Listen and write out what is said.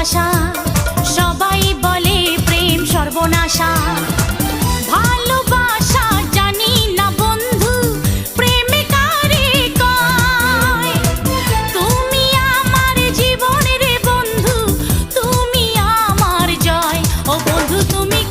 ভালোবাসা। সবাই বলে প্রেম সর্বনাশা, ভালোবাসা জানি না বন্ধু প্রেমে কারে কয়। তুমি আমার জীবনের বন্ধু, তুমি আমার জয়। ও বন্ধু তুমি